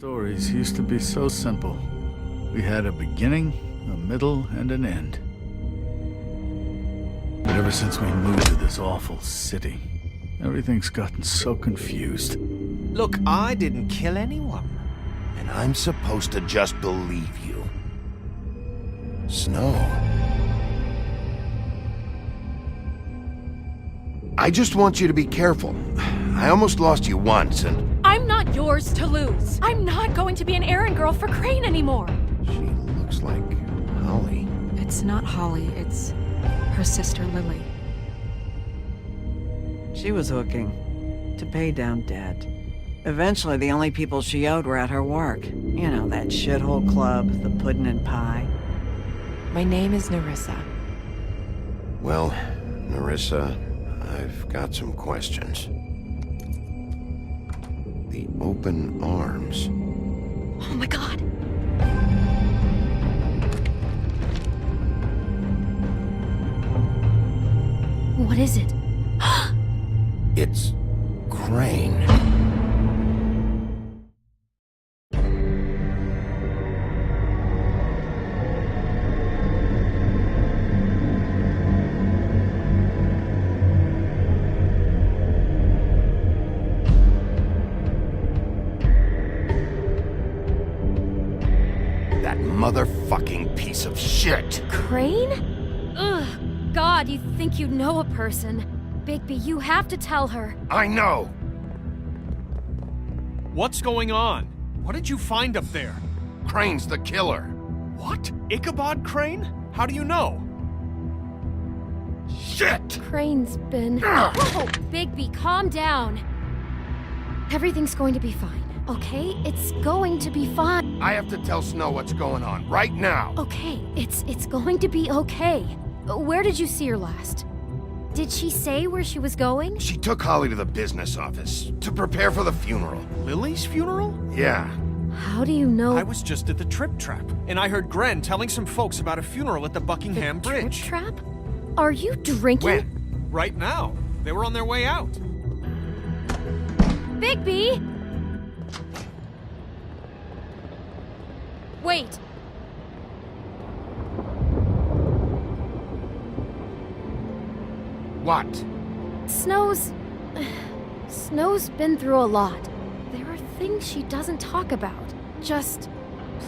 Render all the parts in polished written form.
Stories used to be so simple. We had a beginning, a middle, and an end. But ever since we moved to this awful city, everything's gotten so confused. Look, I didn't kill anyone. And I'm supposed to just believe you. Snow. I just want you to be careful. I almost lost you once, and... I'm not yours to lose. I'm not going to be an errand girl for Crane anymore. She looks like Holly. It's not Holly, it's her sister Lily. She was hooking to pay down debt. Eventually, the only people she owed were at her work. You know, that shithole club, the puddin' and pie. My name is Nerissa. Well, Nerissa, I've got some questions. The open arms. Oh my god. What is it? It's Crane. That motherfucking piece of shit! Crane? Ugh. God, you think you know a person. Bigby, you have to tell her. I know! What's going on? What did you find up there? Crane's the killer. What? Ichabod Crane? How do you know? Shit! Crane's been... Whoa! Bigby, calm down. Everything's going to be fine, okay? It's going to be fine. I have to tell Snow what's going on, right now! Okay, it's going to be okay. Where did you see her last? Did she say where she was going? She took Holly to the business office to prepare for the funeral. Lily's funeral? Yeah. How do you know? I was just at the Trip Trap, and I heard Gren telling some folks about a funeral at the Buckingham Bridge. Trip Trap? Are you drinking? When? Right now. They were on their way out. Bigby! Wait. What? Snow's been through a lot. There are things she doesn't talk about. Just,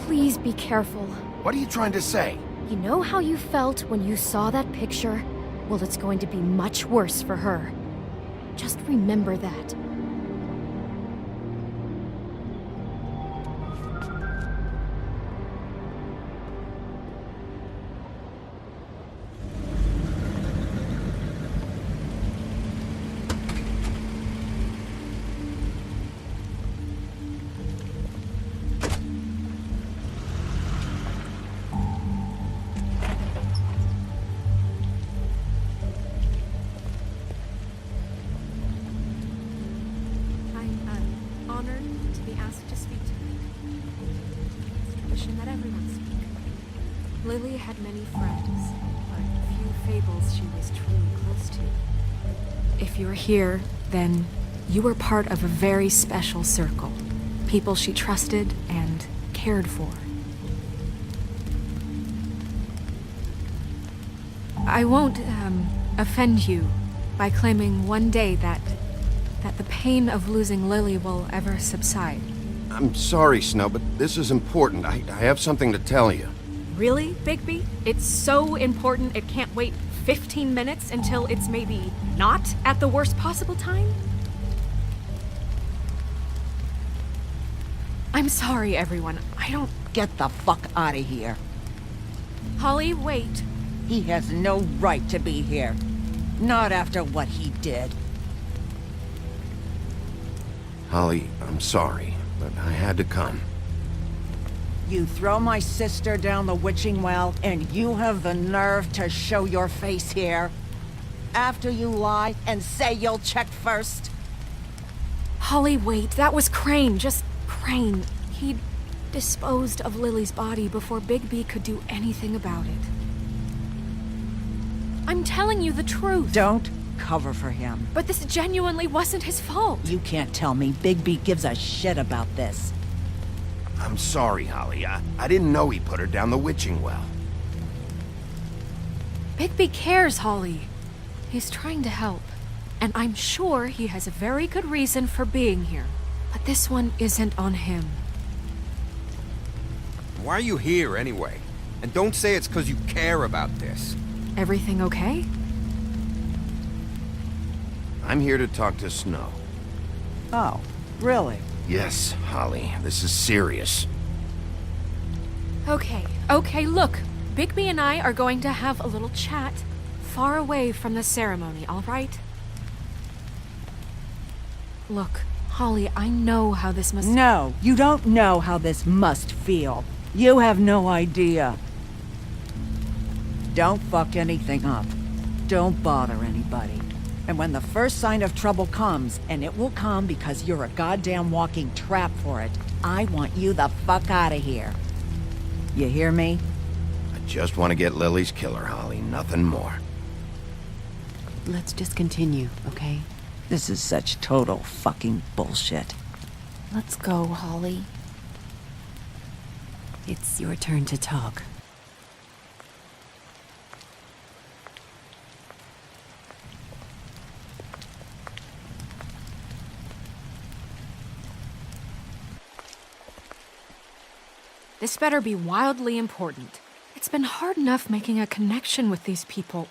please be careful. What are you trying to say? You know how you felt when you saw that picture? Well, it's going to be much worse for her. Just remember that. Lily had many friends, but few Fables she was truly close to. If you're here, then you were part of a very special circle. People she trusted and cared for. I won't, offend you by claiming one day that the pain of losing Lily will ever subside. I'm sorry, Snow, but this is important. I have something to tell you. Really, Bigby? It's so important it can't wait 15 minutes until it's maybe not at the worst possible time? I'm sorry, everyone. I don't... Get the fuck out of here. Holly, wait. He has no right to be here. Not after what he did. Holly, I'm sorry, but I had to come. You throw my sister down the witching well, and you have the nerve to show your face here? After you lie and say you'll check first? Holly, wait. That was Crane. Just Crane. He'd disposed of Lily's body before Bigby could do anything about it. I'm telling you the truth. Don't cover for him. But this genuinely wasn't his fault. You can't tell me Bigby gives a shit about this. I'm sorry, Holly. I didn't know he put her down the witching well. Bigby cares, Holly. He's trying to help. And I'm sure he has a very good reason for being here. But this one isn't on him. Why are you here, anyway? And don't say it's because you care about this. Everything okay? I'm here to talk to Snow. Oh, really? Yes, Holly, this is serious. Okay, look. Bigby and I are going to have a little chat far away from the ceremony, all right? Look, Holly, I know how this must... No, you don't know how this must feel. You have no idea. Don't fuck anything up. Don't bother anybody. And when the first sign of trouble comes, and it will come because you're a goddamn walking trap for it, I want you the fuck out of here. You hear me? I just want to get Lily's killer, Holly, nothing more. Let's just continue, okay? This is such total fucking bullshit. Let's go, Holly. It's your turn to talk. This better be wildly important. It's been hard enough making a connection with these people.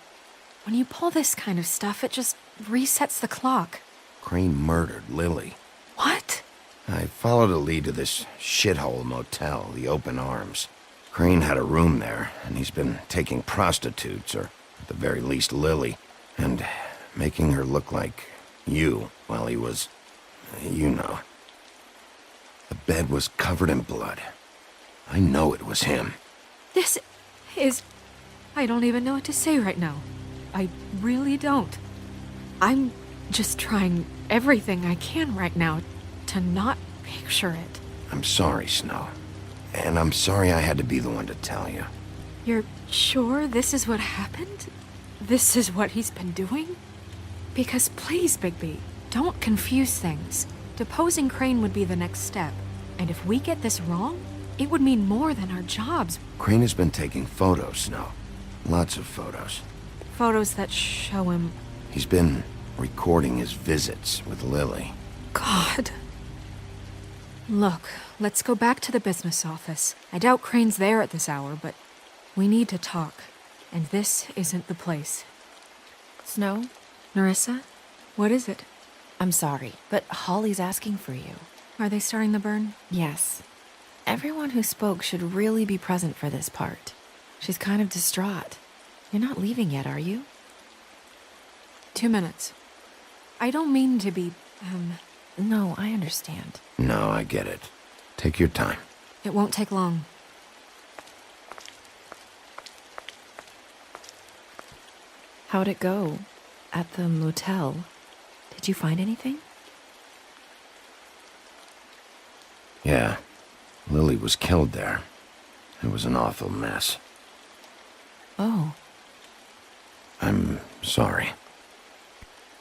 When you pull this kind of stuff, it just resets the clock. Crane murdered Lily. What? I followed a lead to this shithole motel, the Open Arms. Crane had a room there, and he's been taking prostitutes, or at the very least Lily, and making her look like you while he was, you know. The bed was covered in blood. I know it was him. This is... I don't even know what to say right now. I really don't. I'm just trying everything I can right now to not picture it. I'm sorry, Snow. And I'm sorry I had to be the one to tell you. You're sure this is what happened? This is what he's been doing? Because please, Bigby, don't confuse things. Deposing Crane would be the next step. And if we get this wrong, it would mean more than our jobs. Crane has been taking photos, Snow. Lots of photos. Photos that show him... He's been recording his visits with Lily. God. Look, let's go back to the business office. I doubt Crane's there at this hour, but we need to talk. And this isn't the place. Snow? Nerissa? What is it? I'm sorry, but Holly's asking for you. Are they starting the burn? Yes. Everyone who spoke should really be present for this part. She's kind of distraught. You're not leaving yet, are you? 2 minutes. I don't mean to be, No, I understand. No, I get it. Take your time. It won't take long. How'd it go? At the motel? Did you find anything? Yeah. Lily was killed there. It was an awful mess. Oh. I'm sorry.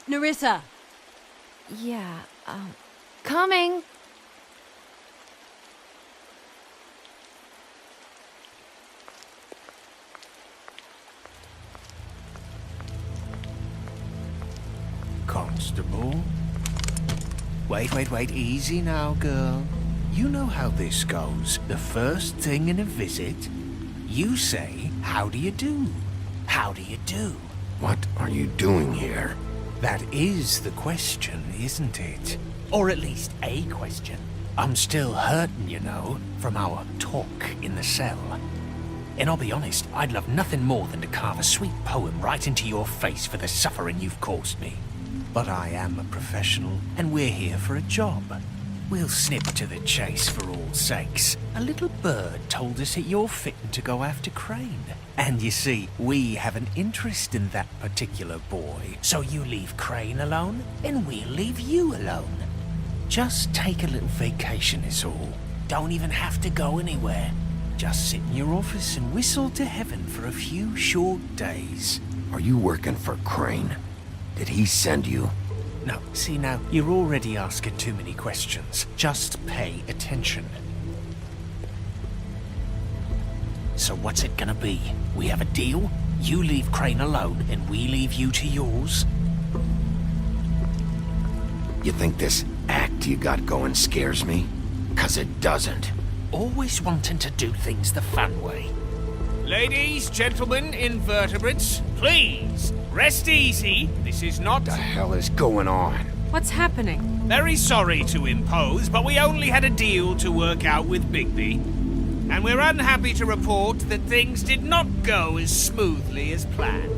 Nerissa! Yeah, Coming! Constable? Wait, easy now, girl. You know how this goes. The first thing in a visit, you say, how do you do? How do you do? What are you doing here? That is the question, isn't it? Or at least a question. I'm still hurting, you know, from our talk in the cell. And I'll be honest, I'd love nothing more than to carve a sweet poem right into your face for the suffering you've caused me. But I am a professional, and we're here for a job. We'll snip to the chase for all sakes. A little bird told us that you're fitting to go after Crane. And you see, we have an interest in that particular boy. So you leave Crane alone, and we'll leave you alone. Just take a little vacation is all. Don't even have to go anywhere. Just sit in your office and whistle to heaven for a few short days. Are you working for Crane? Did he send you? No, see now, you're already asking too many questions. Just pay attention. So what's it gonna be? We have a deal? You leave Crane alone, and we leave you to yours? You think this act you got going scares me? 'Cause it doesn't. Always wanting to do things the fun way. Ladies, gentlemen, invertebrates, please, rest easy. This is not... What the hell is going on? What's happening? Very sorry to impose, but we only had a deal to work out with Bigby. And we're unhappy to report that things did not go as smoothly as planned.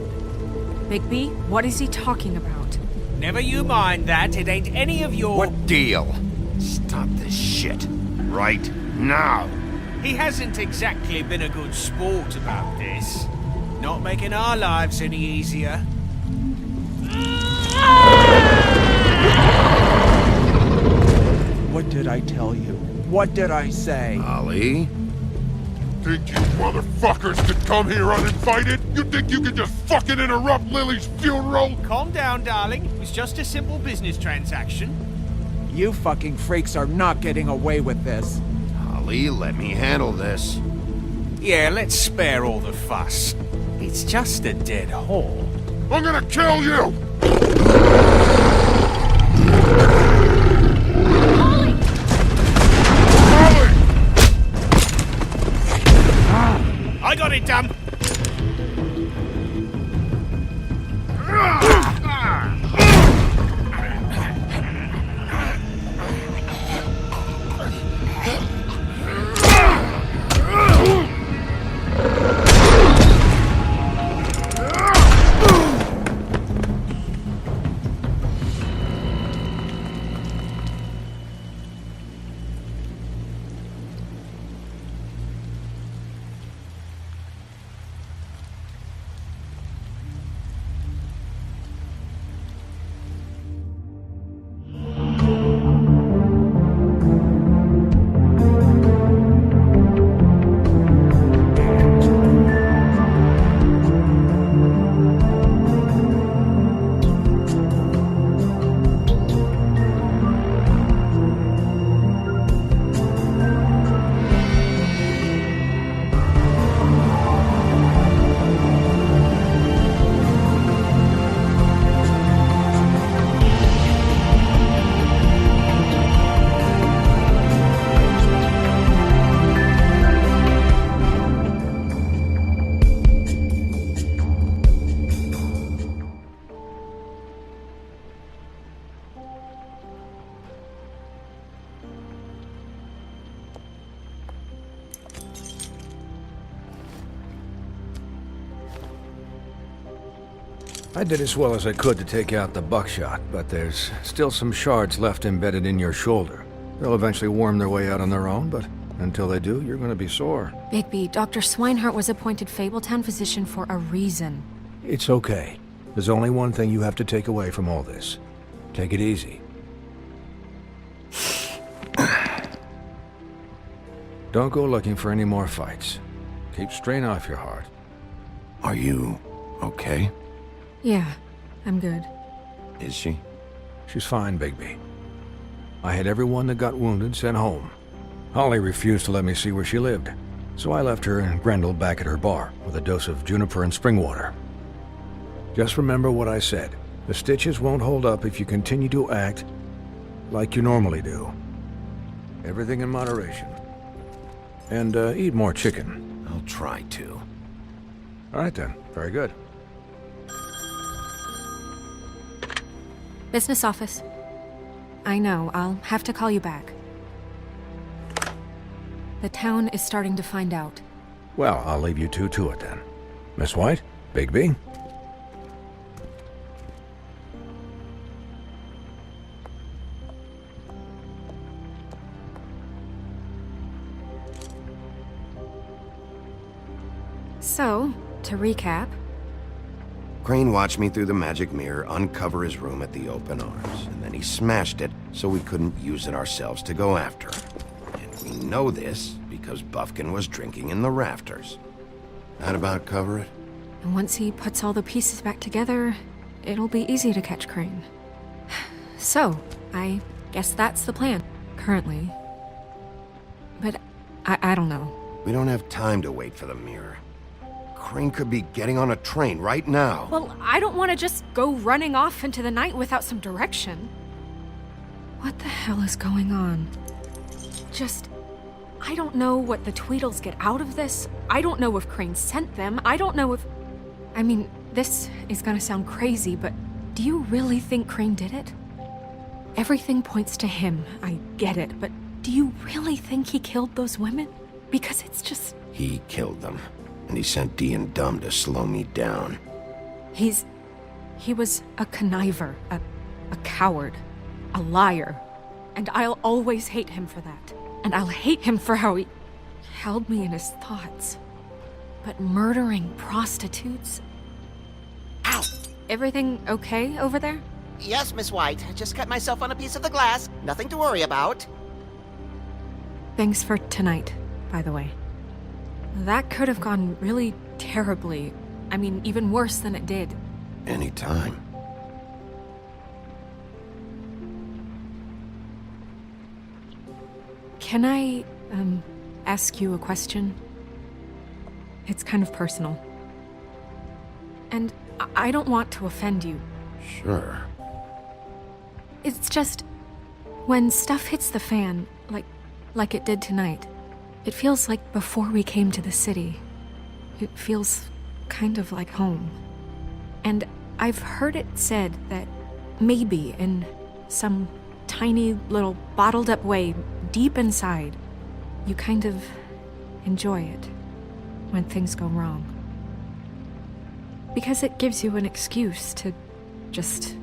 Bigby, what is he talking about? Never you mind that, it ain't any of your... What deal? Stop this shit. Right now. He hasn't exactly been a good sport about this. Not making our lives any easier. What did I tell you? What did I say? Ollie? Think you motherfuckers could come here uninvited? You think you could just fucking interrupt Lily's funeral? Calm down, darling. It was just a simple business transaction. You fucking freaks are not getting away with this. Ollie, let me handle this. Yeah, let's spare all the fuss. It's just a dead hole. I'm gonna kill you! I got it done. I did as well as I could to take out the buckshot, but there's still some shards left embedded in your shoulder. They'll eventually worm their way out on their own, but until they do, you're gonna be sore. Bigby, Dr. Swinehart was appointed Fabletown physician for a reason. It's okay. There's only one thing you have to take away from all this. Take it easy. Don't go looking for any more fights. Keep strain off your heart. Are you okay? Yeah, I'm good. Is she? She's fine, Bigby. I had everyone that got wounded sent home. Holly refused to let me see where she lived, so I left her and Grendel back at her bar with a dose of juniper and spring water. Just remember what I said. The stitches won't hold up if you continue to act like you normally do. Everything in moderation. And eat more chicken. I'll try to. All right then. Very good. Business office. I know, I'll have to call you back. The town is starting to find out. Well, I'll leave you two to it then. Miss White? Bigby? So, to recap... Crane watched me through the magic mirror uncover his room at the open arms, and then he smashed it so we couldn't use it ourselves to go after him. And we know this because Buffkin was drinking in the rafters. That about cover it? And once he puts all the pieces back together, it'll be easy to catch Crane. So, I guess that's the plan, currently. But I don't know. We don't have time to wait for the mirror. Crane could be getting on a train right now. Well, I don't want to just go running off into the night without some direction. What the hell is going on? I don't know what the Tweedles get out of this. I don't know if Crane sent them. I don't know if... I mean, this is gonna sound crazy, but do you really think Crane did it? Everything points to him, I get it, but do you really think he killed those women? Because it's just... He killed them, and he sent Dee and Dumb to slow me down. He was a conniver, a coward, a liar, and I'll always hate him for that. And I'll hate him for how he held me in his thoughts. But murdering prostitutes? Ow! Everything okay over there? Yes, Miss White. I just cut myself on a piece of the glass. Nothing to worry about. Thanks for tonight, by the way. That could have gone really terribly. I mean, even worse than it did. Anytime. Can I, ask you a question? It's kind of personal. And I don't want to offend you. Sure. It's just, when stuff hits the fan, like it did tonight, it feels like before we came to the city. It feels kind of like home. And I've heard it said that maybe in some tiny little bottled up way deep inside, you kind of enjoy it when things go wrong. Because it gives you an excuse to just,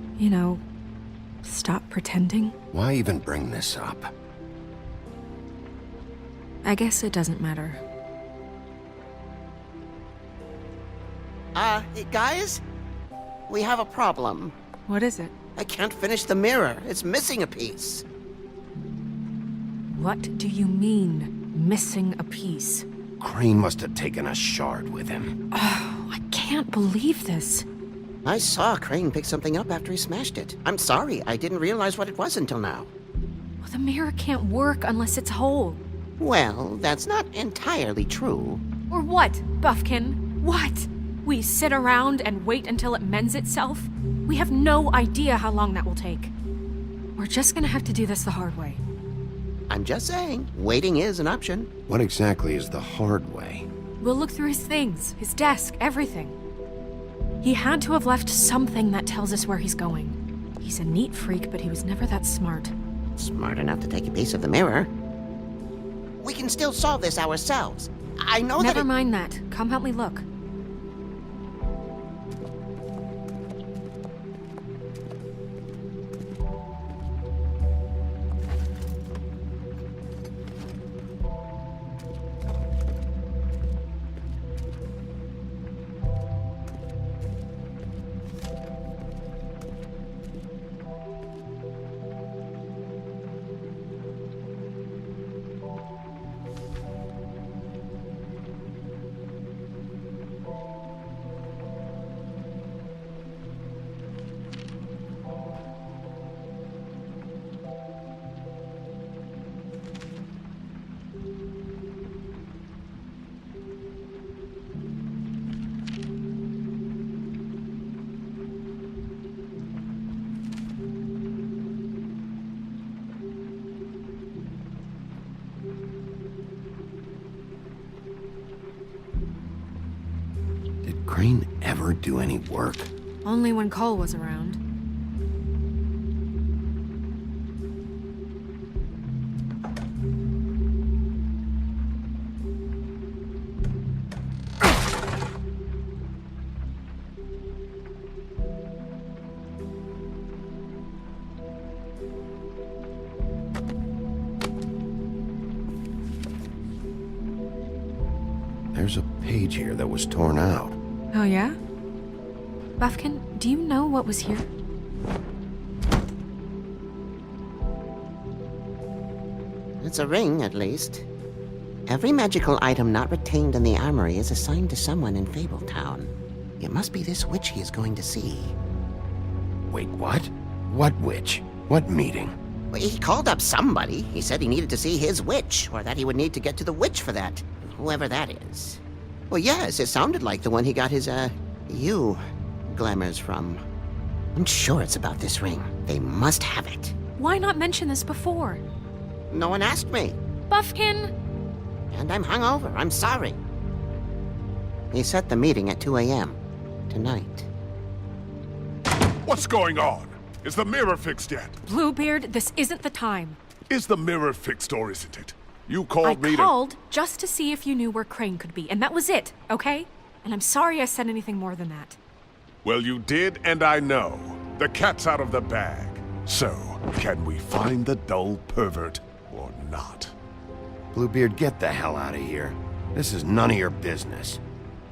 stop pretending. Why even bring this up? I guess it doesn't matter. Guys? We have a problem. What is it? I can't finish the mirror. It's missing a piece. What do you mean, missing a piece? Crane must have taken a shard with him. Oh, I can't believe this. I saw Crane pick something up after he smashed it. I'm sorry, I didn't realize what it was until now. Well, the mirror can't work unless it's whole. Well, that's not entirely true. Or what, Buffkin? What? We sit around and wait until it mends itself? We have no idea how long that will take. We're just gonna have to do this the hard way. I'm just saying, waiting is an option. What exactly is the hard way? We'll look through his things, his desk, everything. He had to have left something that tells us where he's going. He's a neat freak, but he was never that smart. Smart enough to take a piece of the mirror. We can still solve this ourselves. I know Never mind that. Come help me look. Crane ever do any work? Only when Cole was around. There's a page here that was torn out. Oh, yeah? Buffkin, do you know what was here? It's a ring, at least. Every magical item not retained in the armory is assigned to someone in Fabletown. It must be this witch he is going to see. Wait, what? What witch? What meeting? Well, he called up somebody. He said he needed to see his witch, or that he would need to get to the witch for that. whoever that is. Well, yes, it sounded like the one he got his, glamours from. I'm sure it's about this ring. They must have it. Why not mention this before? No one asked me. Buffkin! And I'm hungover. I'm sorry. He set the meeting at 2 a.m. tonight. What's going on? Is the mirror fixed yet? Bluebeard, this isn't the time. Is the mirror fixed or isn't it? You called I me called just to see if you knew where Crane could be, and that was it, okay? And I'm sorry I said anything more than that. Well, you did, and I know. The cat's out of the bag. So, can we find the dull pervert or not? Bluebeard, get the hell out of here. This is none of your business.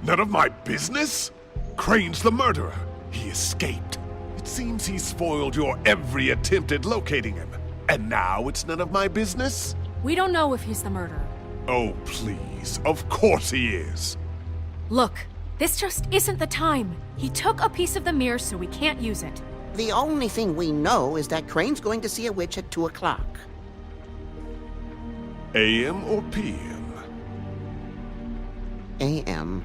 None of my business? Crane's the murderer. He escaped. It seems he spoiled your every attempt at locating him. And now it's none of my business? We don't know if he's the murderer. Oh, please. Of course he is. Look, this just isn't the time. He took a piece of the mirror, so we can't use it. The only thing we know is that Crane's going to see a witch at 2 o'clock. AM or PM? AM.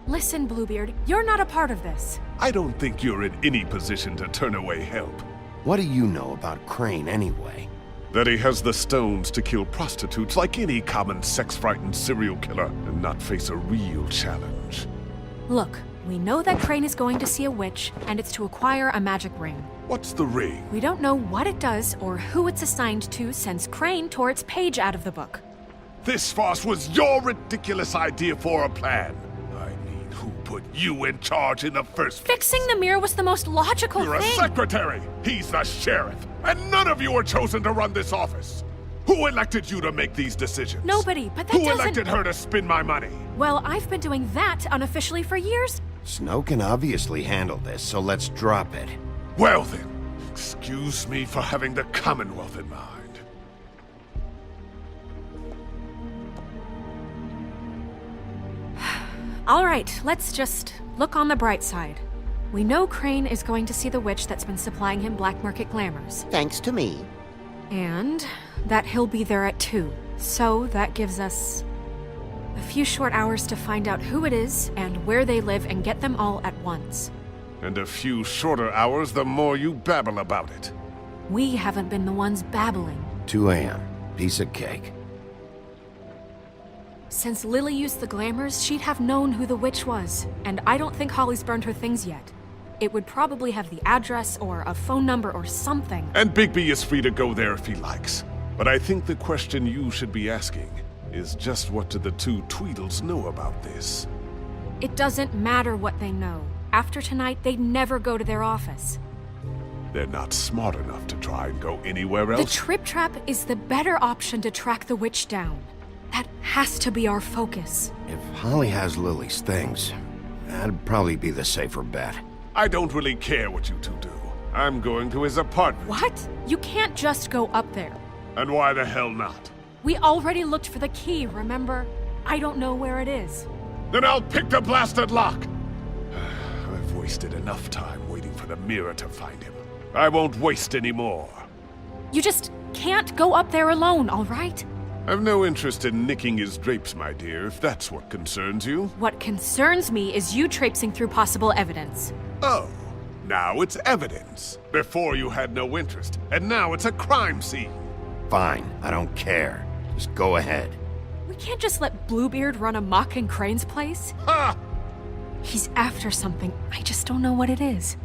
Listen, Bluebeard, you're not a part of this. I don't think you're in any position to turn away help. What do you know about Crane anyway? That he has the stones to kill prostitutes like any common sex-frightened serial killer and not face a real challenge. Look, we know that Crane is going to see a witch, and it's to acquire a magic ring. What's the ring? We don't know what it does or who it's assigned to since Crane tore its page out of the book. This farce was your ridiculous idea for a plan. I mean, who put you in charge in the first place? Fixing the mirror was the most logical You're thing. a secretary! He's the sheriff! And none of you were chosen to run this office! Who elected you to make these decisions? Nobody, but that Who doesn't... elected her to spend my money? Well, I've been doing that unofficially for years. Snow can obviously handle this, so let's drop it. Well then, excuse me for having the Commonwealth in mind. All right, let's just look on the bright side. We know Crane is going to see the witch that's been supplying him black market glamours. Thanks to me. And that he'll be there at 2. So that gives us a few short hours to find out who it is and where they live and get them all at once. And a few shorter hours the more you babble about it. We haven't been the ones babbling. 2 a.m. Piece of cake. Since Lily used the glamours, she'd have known who the witch was. And I don't think Holly's burned her things yet. It would probably have the address or a phone number or something. And Bigby is free to go there if he likes. But I think the question you should be asking is just what do the two Tweedles know about this? It doesn't matter what they know. After tonight, they'd never go to their office. They're not smart enough to try and go anywhere else. The Trip Trap is the better option to track the witch down. That has to be our focus. If Holly has Lily's things, that'd probably be the safer bet. I don't really care what you two do. I'm going to his apartment. What? You can't just go up there. And why the hell not? We already looked for the key, remember? I don't know where it is. Then I'll pick the blasted lock! I've wasted enough time waiting for the mirror to find him. I won't waste any more. You just can't go up there alone, all right? I've no interest in nicking his drapes, my dear, if that's what concerns you. What concerns me is you traipsing through possible evidence. Oh, now it's evidence. Before you had no interest, and now it's a crime scene. Fine, I don't care. Just go ahead. We can't just let Bluebeard run amok in Crane's place. Ha! He's after something. I just don't know what it is.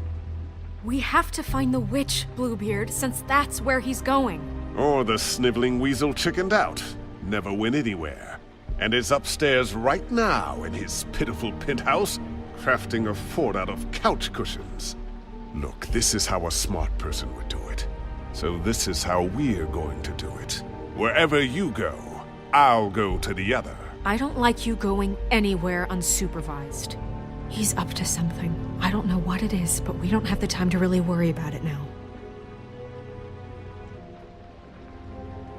We have to find the witch, Bluebeard, since that's where he's going. Or the sniveling weasel chickened out. Never went anywhere. And is upstairs right now in his pitiful penthouse, crafting a fort out of couch cushions. Look, this is how a smart person would do it. So this is how we're going to do it. Wherever you go, I'll go to the other. I don't like you going anywhere unsupervised. He's up to something. I don't know what it is, but we don't have the time to really worry about it now.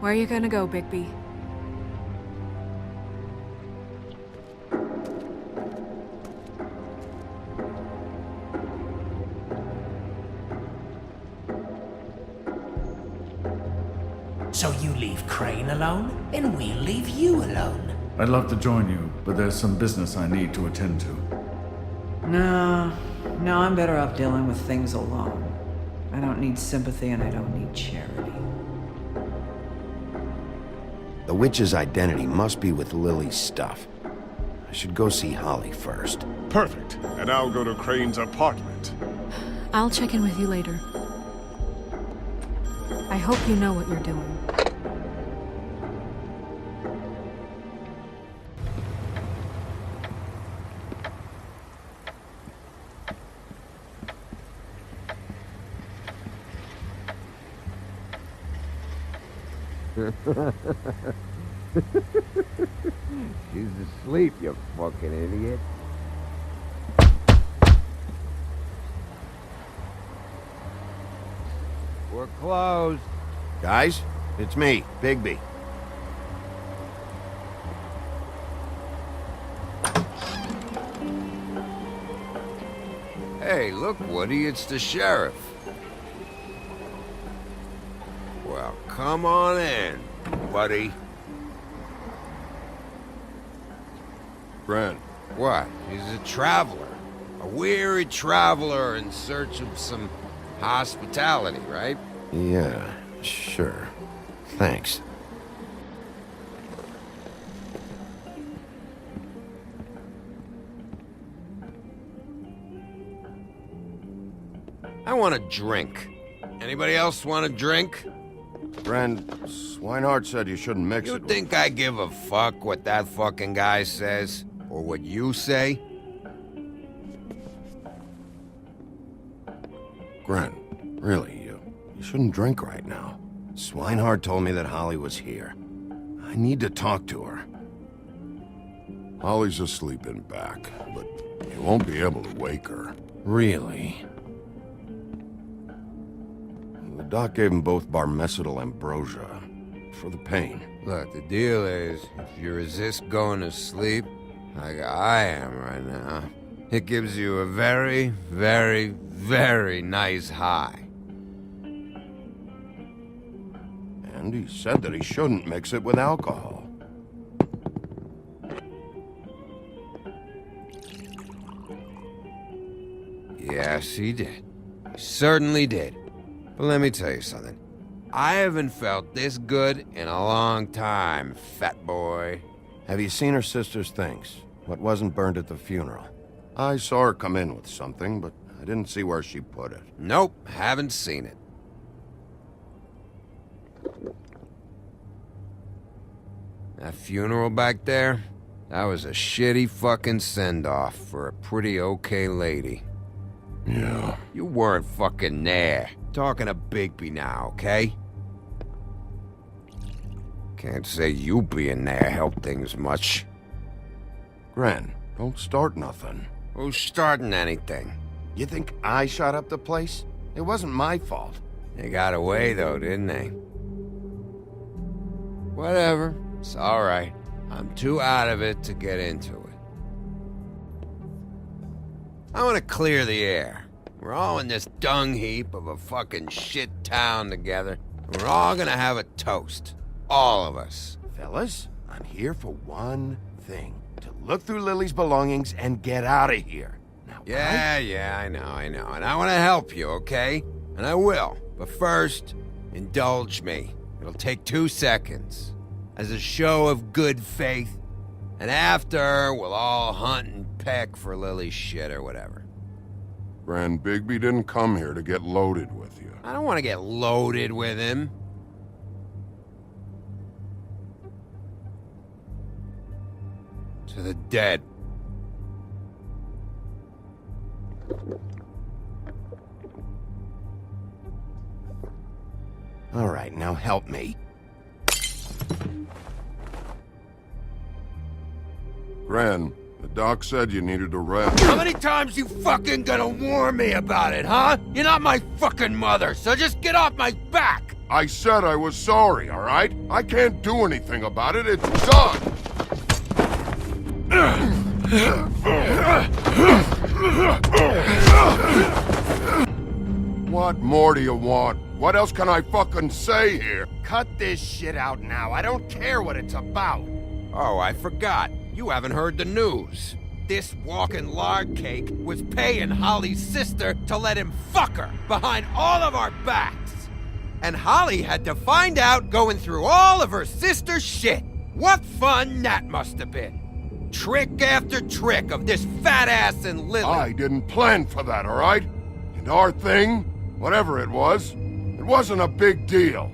Where are you gonna go, Bigby? So you leave Crane alone, and we'll leave you alone. I'd love to join you, but there's some business I need to attend to. No, I'm better off dealing with things alone. I don't need sympathy and I don't need charity. The witch's identity must be with Lily's stuff. I should go see Holly first. Perfect. And I'll go to Crane's apartment. I'll check in with you later. I hope you know what you're doing. She's asleep, you fucking idiot. We're closed. Guys, it's me, Bigby. Hey, look, Woody, it's the sheriff. Well, come on in, buddy. Brent. What? He's a traveler. A weary traveler in search of some hospitality, right? Yeah, sure. Thanks. I want a drink. Anybody else want a drink? Brent, Swinehart said you shouldn't mix You it. think I give a fuck what that fucking guy says? Or what you say? Gren, really, you shouldn't drink right now. Swinehart told me that Holly was here. I need to talk to her. Holly's asleep in back, but you won't be able to wake her. Really? The doc gave them both barmecidal ambrosia for the pain. Look, the deal is, if you resist going to sleep, like I am right now, it gives you a very, very, very nice high. And he said that he shouldn't mix it with alcohol. Yes, he did. He certainly did. But let me tell you something. I haven't felt this good in a long time, fat boy. Have you seen her sister's things? What wasn't burned at the funeral? I saw her come in with something, but I didn't see where she put it. Nope, haven't seen it. That funeral back there, that was a shitty fucking send-off for a pretty okay lady. Yeah. You weren't fucking there. Talking to Bigby now, okay? Can't say you being there helped things much. Gren, don't start nothing. Who's starting anything? You think I shot up the place? It wasn't my fault. They got away though, didn't they? Whatever. It's alright. I'm too out of it to get into it. I want to clear the air. We're all in this dung heap of a fucking shit town together. We're all gonna have a toast. All of us. Fellas, I'm here for one thing. To look through Lily's belongings and get out of here. Now, Yeah, I know. And I want to help you, okay? And I will. But first, indulge me. It'll take 2 seconds. As a show of good faith. And after, we'll all hunt and peck for Lily's shit or whatever. Grand Bigby didn't come here to get loaded with you. I don't want to get loaded with him. To the dead. All right, now help me. Gran, the doc said you needed a rest. How many times you fucking gonna warn me about it, huh? You're not my fucking mother, so just get off my back! I said I was sorry, all right? I can't do anything about it. It's done. What more do you want? What else can I fucking say here? Cut this shit out now. I don't care what it's about. Oh, I forgot. You haven't heard the news. This walking lard cake was paying Holly's sister to let him fuck her behind all of our backs. And Holly had to find out going through all of her sister's shit. What fun that must have been. Trick after trick of this fat ass and Lily. I didn't plan for that, all right? And our thing, whatever it wasn't a big deal.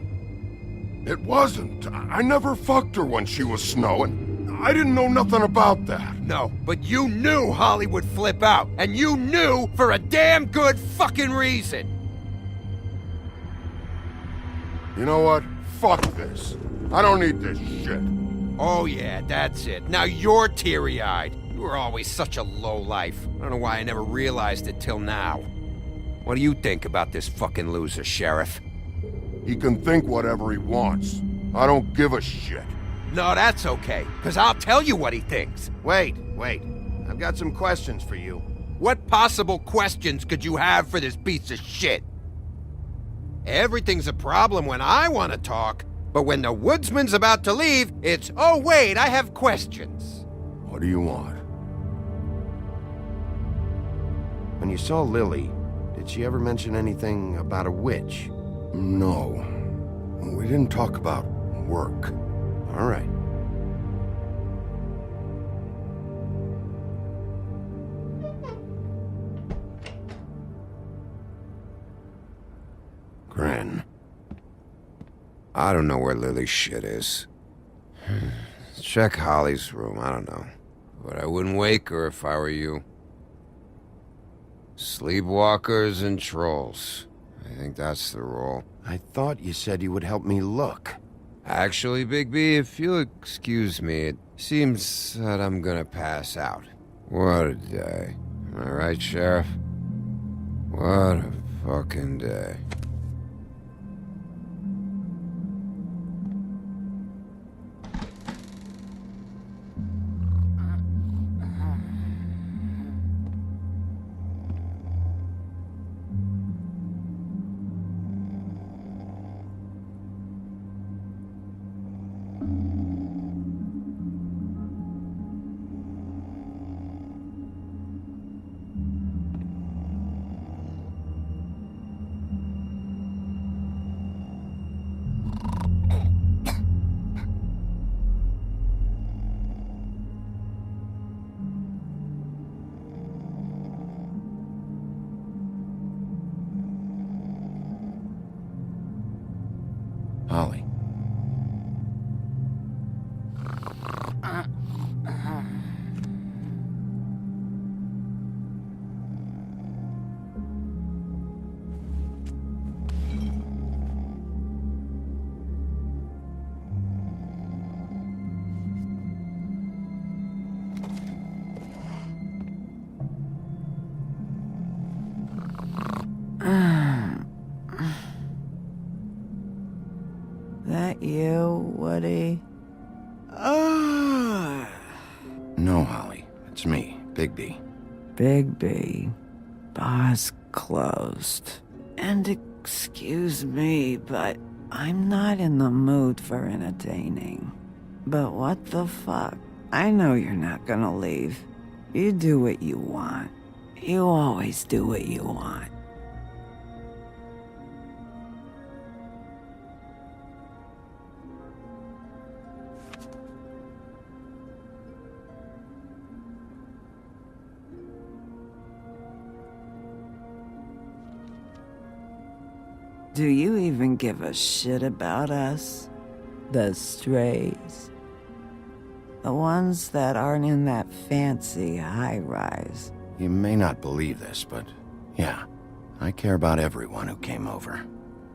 It wasn't. I never fucked her when she was snowing. I didn't know nothing about that. No, but you knew Holly would flip out, and you knew for a damn good fucking reason. You know what? Fuck this. I don't need this shit. Oh yeah, that's it. Now you're teary-eyed. You were always such a lowlife. I don't know why I never realized it till now. What do you think about this fucking loser, Sheriff? He can think whatever he wants. I don't give a shit. No, that's okay, because I'll tell you what he thinks. Wait. I've got some questions for you. What possible questions could you have for this piece of shit? Everything's a problem when I want to talk, but when the woodsman's about to leave, it's, oh wait, I have questions. What do you want? When you saw Lily, did she ever mention anything about a witch? No. We didn't talk about work. All right. Gran. I don't know where Lily's shit is. Check Holly's room, I don't know. But I wouldn't wake her if I were you. Sleepwalkers and trolls. I think that's the rule. I thought you said you would help me look. Actually, Bigby, if you'll excuse me, it seems that I'm gonna pass out. What a day. Am I right, Sheriff? What a fucking day. Holly. That you, Woody? No, Holly. It's me, Bigby. Bigby. Bar's closed. And excuse me, but I'm not in the mood for entertaining. But what the fuck? I know you're not gonna leave. You do what you want. You always do what you want. Do you even give a shit about us? The strays? The ones that aren't in that fancy high-rise? You may not believe this, but yeah, I care about everyone who came over.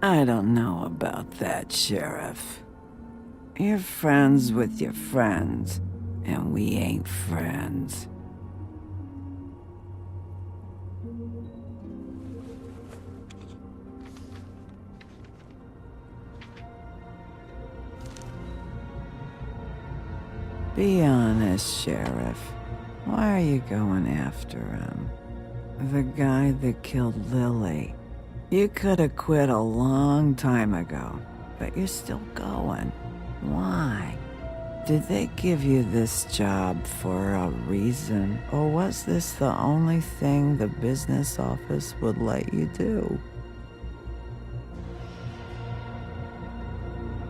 I don't know about that, Sheriff. You're friends with your friends, and we ain't friends. Be honest, Sheriff. Why are you going after him? The guy that killed Lily. You could have quit a long time ago, but you're still going. Why? Did they give you this job for a reason? Or was this the only thing the business office would let you do?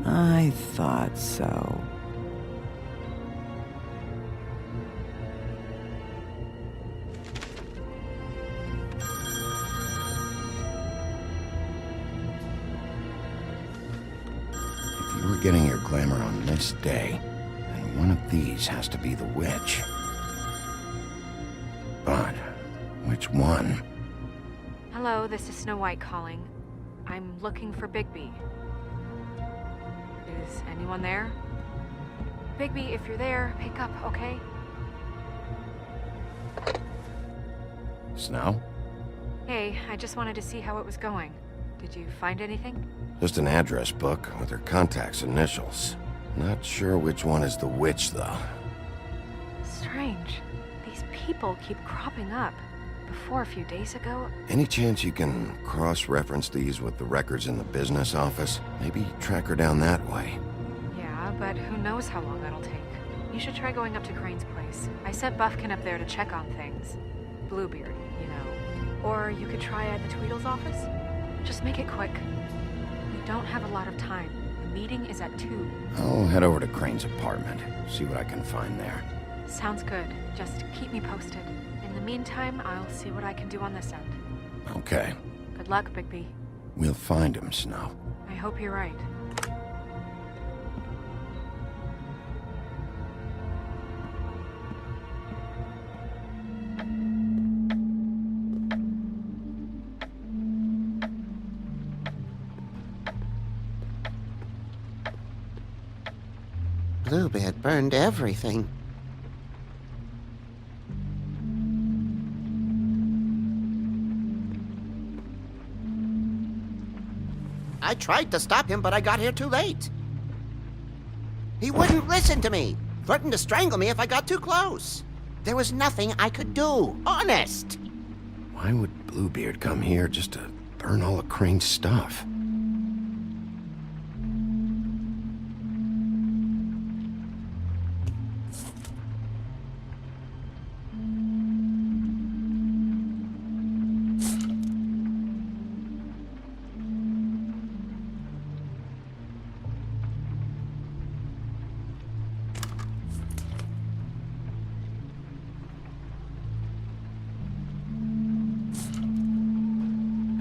I thought so. If you were getting your glamour on this day, then one of these has to be the witch. But which one? Hello, this is Snow White calling. I'm looking for Bigby. Is anyone there? Bigby, if you're there, pick up, okay? Snow? Hey, I just wanted to see how it was going. Did you find anything? Just an address book with her contact's initials. Not sure which one is the witch, though. Strange. These people keep cropping up. Before a few days ago... Any chance you can cross-reference these with the records in the business office? Maybe track her down that way. Yeah, but who knows how long that'll take. You should try going up to Crane's place. I sent Buffkin up there to check on things. Bluebeard, you know. Or you could try at the Tweedle's office. Just make it quick. We don't have a lot of time. The meeting is at 2. I'll head over to Crane's apartment, see what I can find there. Sounds good. Just keep me posted. In the meantime, I'll see what I can do on this end. Okay. Good luck, Bigby. We'll find him, Snow. I hope you're right. Bluebeard burned everything. I tried to stop him, but I got here too late. He wouldn't listen to me. Threatened to strangle me if I got too close. There was nothing I could do. Honest. Why would Bluebeard come here just to burn all of Crane's stuff?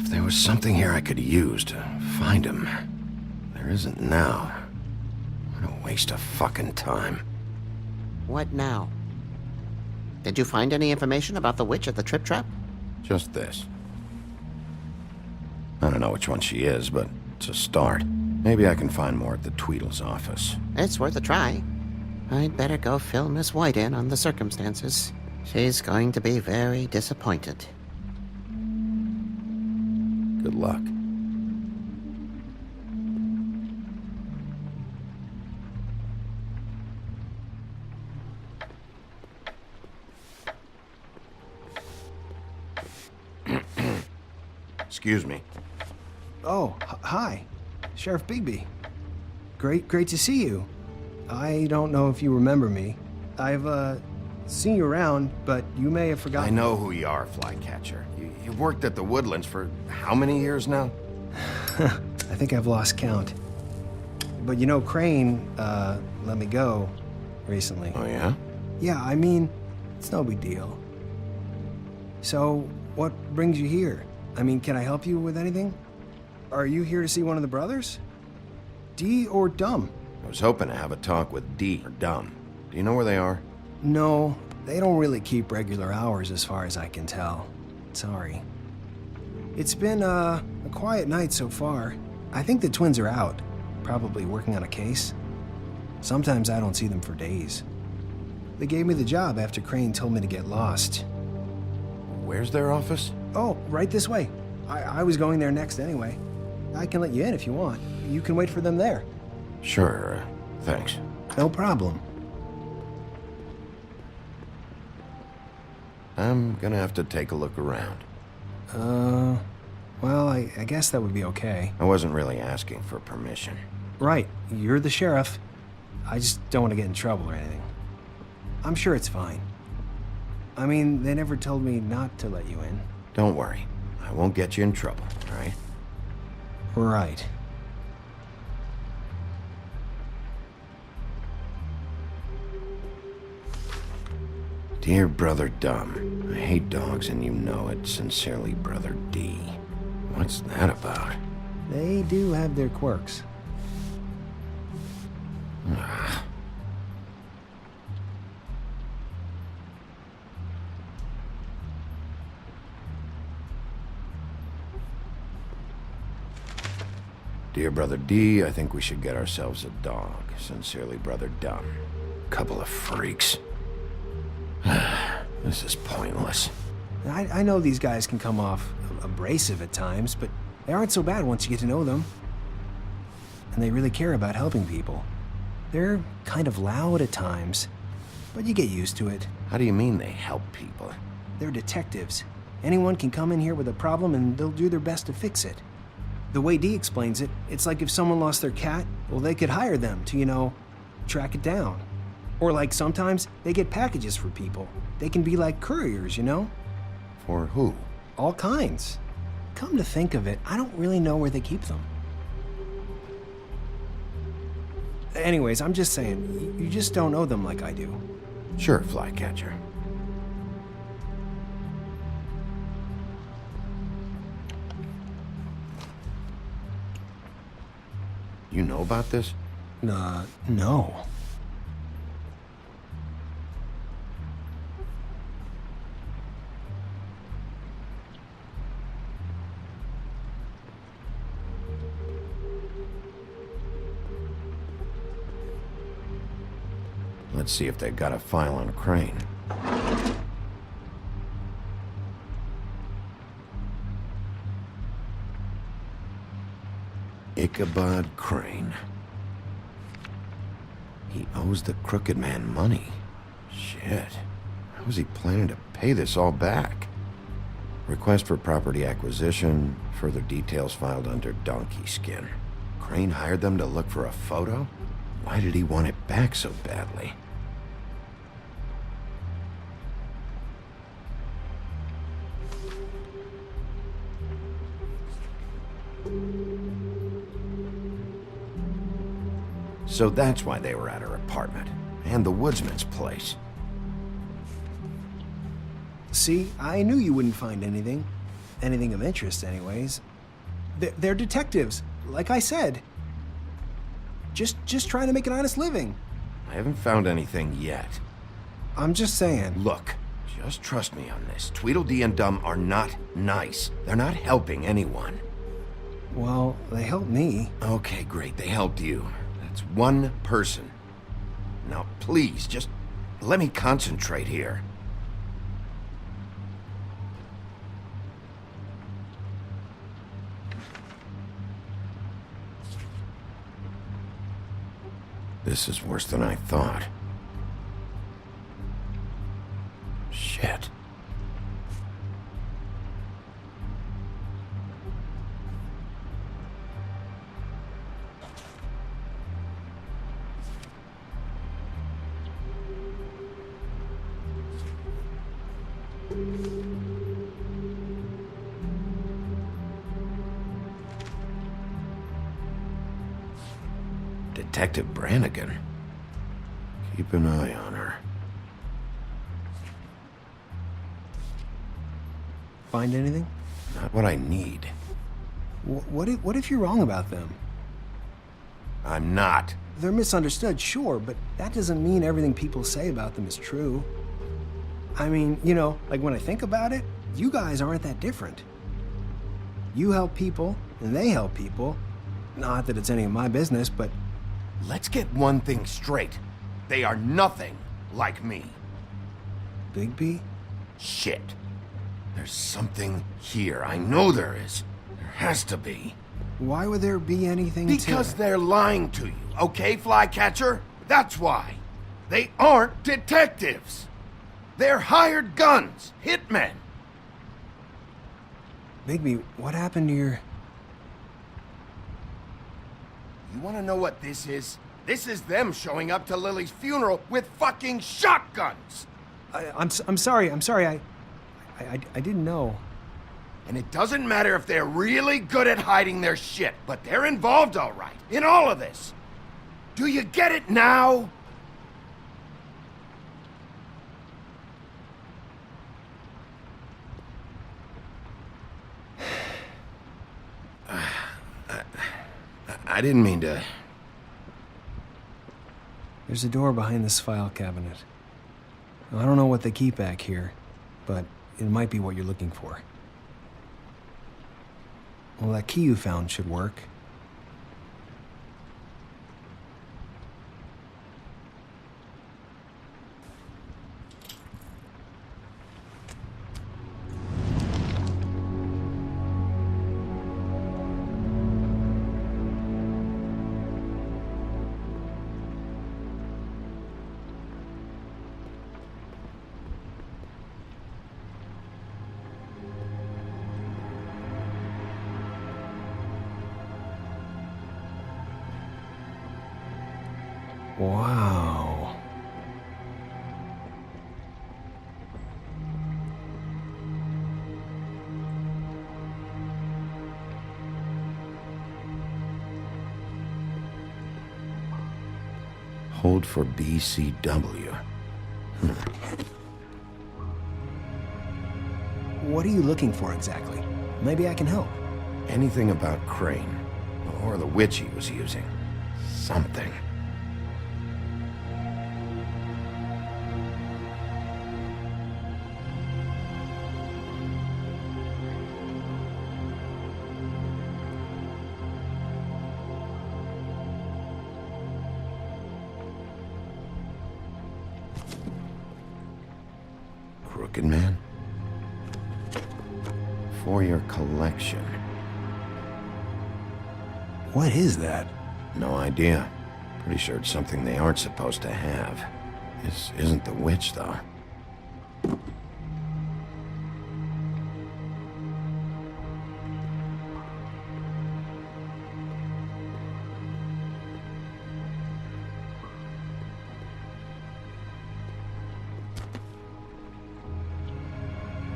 There was something here I could use to find him. There isn't now. What a waste of fucking time. What now? Did you find any information about the witch at the Trip Trap? Just this. I don't know which one she is, but it's a start. Maybe I can find more at the Tweedle's office. It's worth a try. I'd better go fill Miss White in on the circumstances. She's going to be very disappointed. Good luck. Excuse me. Oh, hi. Sheriff Bigby. Great to see you. I don't know if you remember me. I've, seen you around, but you may have forgotten. I know who you are, Flycatcher. You've worked at the Woodlands for how many years now? I think I've lost count. But you know, Crane, let me go recently. Oh, yeah? Yeah, I mean, it's no big deal. So, what brings you here? I mean, can I help you with anything? Are you here to see one of the brothers? D or Dumb? I was hoping to have a talk with D or Dumb. Do you know where they are? No, they don't really keep regular hours as far as I can tell. Sorry. It's been, a quiet night so far. I think the twins are out, probably working on a case. Sometimes I don't see them for days. They gave me the job after Crane told me to get lost. Where's their office? Oh, right this way. I was going there next anyway. I can let you in if you want. You can wait for them there. Sure, thanks. No problem. I'm gonna have to take a look around. Well, I guess that would be okay. I wasn't really asking for permission. Right, you're the sheriff. I just don't want to get in trouble or anything. I'm sure it's fine. I mean, they never told me not to let you in. Don't worry. I won't get you in trouble, all right? Right. Dear Brother Dumb, I hate dogs and you know it. Sincerely, Brother D. What's that about? They do have their quirks. Ah. Dear Brother D, I think we should get ourselves a dog. Sincerely, Brother Dumb. Couple of freaks. This is pointless. I know these guys can come off abrasive at times, but they aren't so bad once you get to know them. And they really care about helping people. They're kind of loud at times, but you get used to it. How do you mean they help people? They're detectives. Anyone can come in here with a problem and they'll do their best to fix it. The way Dee explains it, it's like if someone lost their cat, well, they could hire them to, you know, track it down. Or like sometimes they get packages for people. They can be like couriers, you know? For who? All kinds. Come to think of it, I don't really know where they keep them. Anyways, I'm just saying, you just don't know them like I do. Sure, Flycatcher. You know about this? No. Let's see if they got a file on Crane. Ichabod Crane. He owes the crooked man money. Shit. How is he planning to pay this all back? Request for property acquisition. Further details filed under donkey skin. Crane hired them to look for a photo? Why did he want it back so badly? So that's why they were at her apartment. And the woodsman's place. See, I knew you wouldn't find anything. Anything of interest, anyways. They're detectives, like I said. Just trying to make an honest living. I haven't found anything yet. I'm just saying. Look, just trust me on this. Tweedledee and Dumb are not nice. They're not helping anyone. Well, they helped me. Okay, great. They helped you. That's one person. Now, please, just let me concentrate here. This is worse than I thought. Shit. Detective Brannigan. Keep an eye on her. Find anything? Not what I need. What if you're wrong about them? I'm not. They're misunderstood, sure, but that doesn't mean everything people say about them is true. I mean, you know, like when I think about it, you guys aren't that different. You help people, and they help people. Not that it's any of my business, but... Let's get one thing straight. They are nothing like me. Bigby? Shit. There's something here. I know there is. There has to be. Why would there be anything Because they're lying to you, okay, Flycatcher? That's why. They aren't detectives. They're hired guns, hitmen. Bigby, what happened to your... You want to know what this is? This is them showing up to Lily's funeral with fucking shotguns! I'm sorry. I didn't know. And it doesn't matter if they're really good at hiding their shit, but they're involved all right, in all of this. Do you get it now? I didn't mean to... There's a door behind this file cabinet. I don't know what they keep back here, but it might be what you're looking for. Well, that key you found should work. Wow. Hold for BCW. What are you looking for exactly? Maybe I can help. Anything about Crane, or the witch he was using. Something. Crooked Man? For your collection. What is that? No idea. Pretty sure it's something they aren't supposed to have. This isn't the witch, though.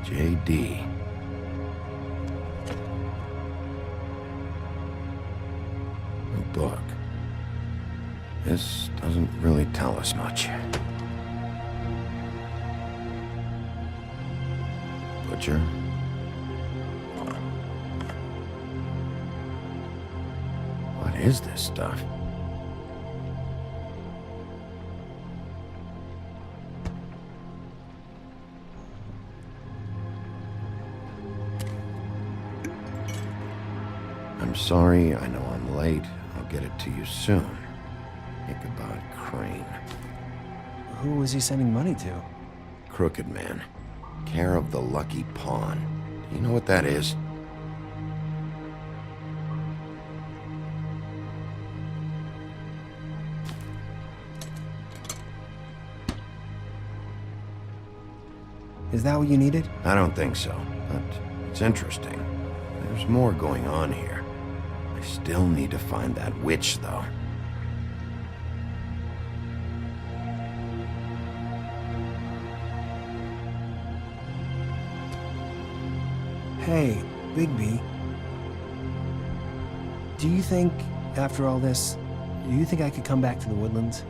JD. A book. This doesn't really tell us much. Butcher. What is this stuff? I'm sorry, I know I'm late. I'll get it to you soon. Ichabod Crane. Who was he sending money to? Crooked Man. Care of the Lucky Pawn. Do you know what that is? Is that what you needed? I don't think so, but it's interesting. There's more going on here. I still need to find that witch, though. Hey, Bigby. Do you think, after all this, do you think I could come back to the Woodlands?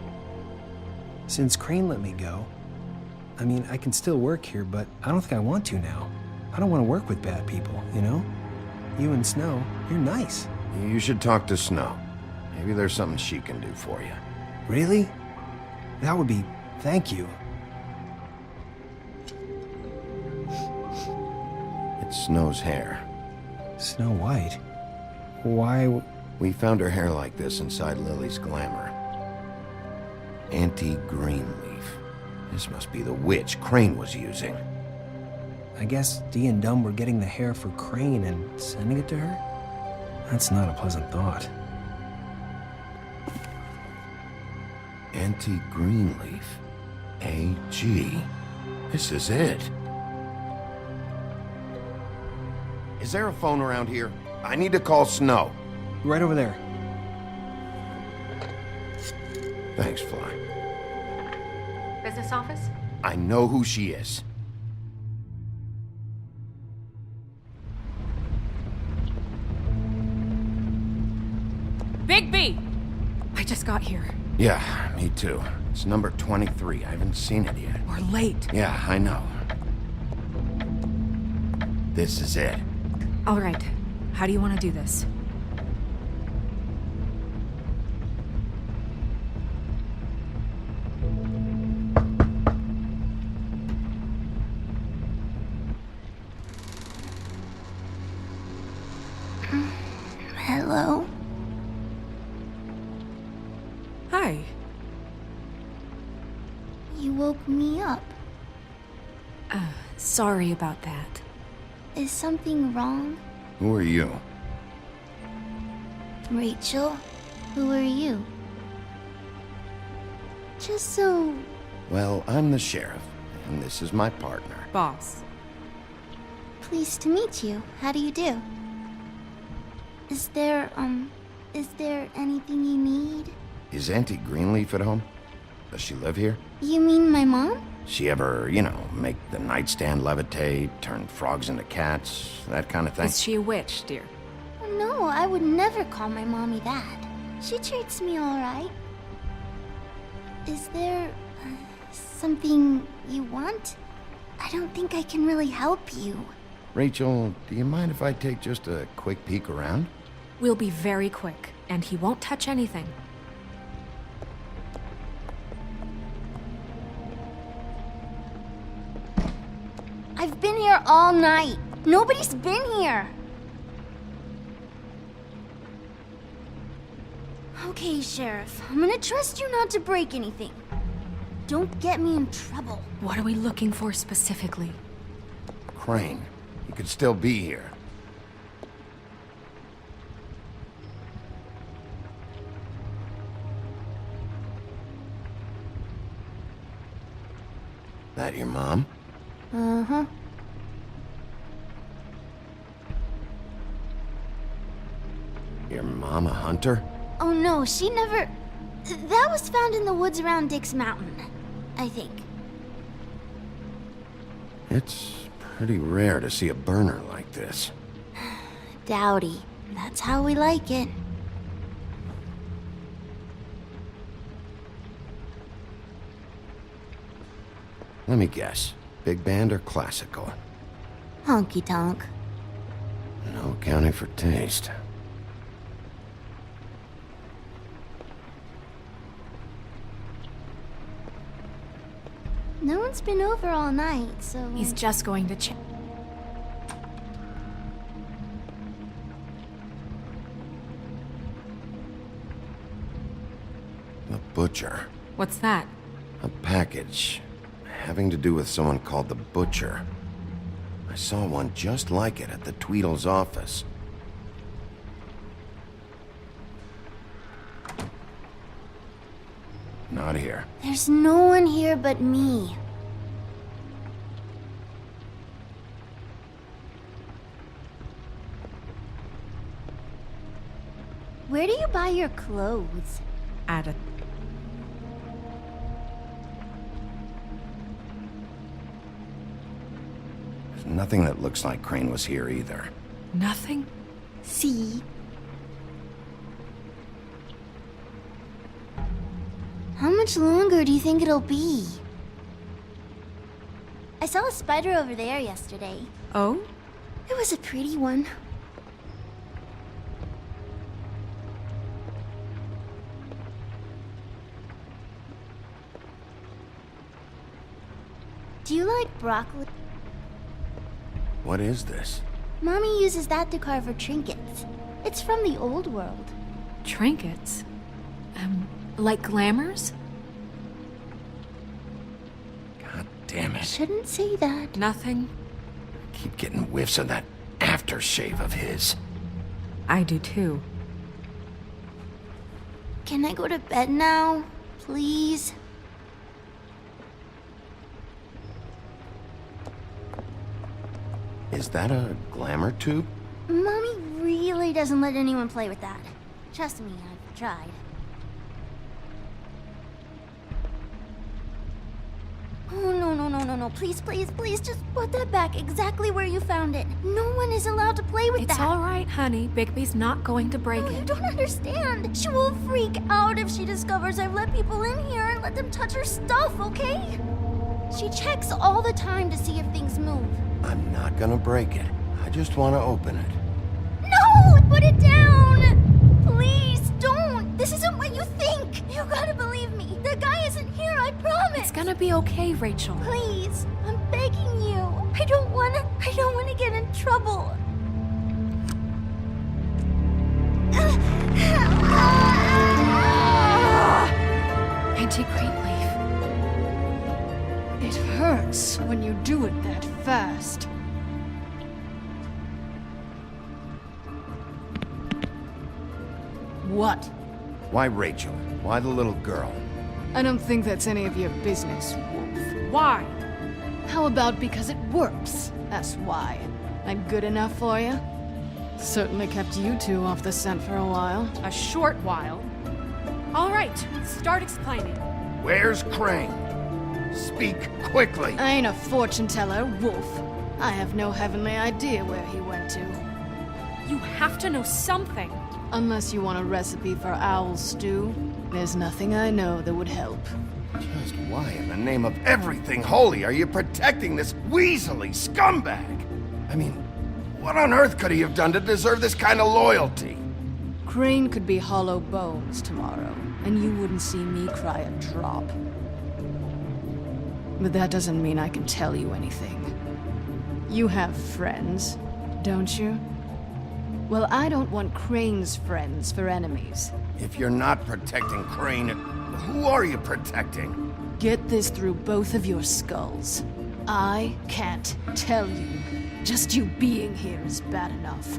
Since Crane let me go, I mean, I can still work here, but I don't think I want to now. I don't want to work with bad people, you know? You and Snow, you're nice. You should talk to Snow. Maybe there's something she can do for you. Really? That would be... thank you. It's Snow's hair. Snow White? Why... We found her hair like this inside Lily's glamour. Anti-green leaf. This must be the witch Crane was using. I guess Dee and Dumb were getting the hair for Crane and sending it to her? That's not a pleasant thought. Anti-green leaf. AG. This is it. Is there a phone around here? I need to call Snow. Right over there. Thanks, Fly. Business office? I know who she is. Bigby! I just got here. Yeah, me too. It's number 23. I haven't seen it yet. We're late. Yeah, I know. This is it. All right. How do you want to do this? Hello? Hi. You woke me up. Sorry about that. Is something wrong? Who are you? Rachel? Who are you? Just so... Well, I'm the sheriff, and this is my partner. Boss. Pleased to meet you. How do you do? Is there anything you need? Is Auntie Greenleaf at home? Does she live here? You mean my mom? She ever, make the nightstand levitate, turn frogs into cats, that kind of thing? Is she a witch, dear? Oh, no, I would never call my mommy that. She treats me all right. Is there something you want? I don't think I can really help you. Rachel, do you mind if I take just a quick peek around? We'll be very quick, and he won't touch anything. I've been here all night. Nobody's been here. Okay, Sheriff. I'm gonna trust you not to break anything. Don't get me in trouble. What are we looking for specifically? Crane. He could still be here. That your mom? Uh-huh. Your mom a hunter? Oh no, she never... That was found in the woods around Dick's Mountain, I think. It's pretty rare to see a burner like this. Dowdy. That's how we like it. Let me guess. Big band or classical? Honky tonk. No accounting for taste. No one's been over all night, so... He's just going to check. The butcher. What's that? A package. Having to do with someone called the Butcher. I saw one just like it at the Tweedle's office. Not here. There's no one here but me. Where do you buy your clothes? At a... There's nothing that looks like Crane was here either. Nothing? See? How much longer do you think it'll be? I saw a spider over there yesterday. Oh? It was a pretty one. Do you like broccoli? What is this? Mommy uses that to carve her trinkets. It's from the old world. Trinkets? Like glamours? God damn it. Shouldn't say that. Nothing. Keep getting whiffs of that aftershave of his. I do too. Can I go to bed now? Please? Is that a glamour tube? Mommy really doesn't let anyone play with that. Trust me, I've tried. No, please, please, please, just put that back exactly where you found it. No one is allowed to play with that. It's all right, honey. Bigby's not going to break No, you it. don't understand. She will freak out if she discovers I've let people in here and let them touch her stuff, okay? She checks all the time to see if things move. I'm not gonna break it. I just want to open it. No! Put it down! Please, don't! This isn't what you think! You gotta believe me. The guy isn't here, I promise! It's gonna be okay, Rachel. Please, I'm begging you. I don't wanna get in trouble. Auntie Greenleaf. It hurts when you do it that fast. What? Why Rachel? Why the little girl? I don't think that's any of your business, Wolf. Why? How about because it works? That's why. I'm good enough for you? Certainly kept you two off the scent for a while. A short while. All right, start explaining. Where's Crane? Speak quickly. I ain't a fortune teller, Wolf. I have no heavenly idea where he went to. You have to know something. Unless you want a recipe for owl stew, there's nothing I know that would help. Just why in the name of everything holy are you protecting this weaselly scumbag? I mean, what on earth could he have done to deserve this kind of loyalty? Crane could be hollow bones tomorrow, and you wouldn't see me cry a drop. But that doesn't mean I can tell you anything. You have friends, don't you? Well, I don't want Crane's friends for enemies. If you're not protecting Crane, who are you protecting? Get this through both of your skulls. I can't tell you. Just you being here is bad enough.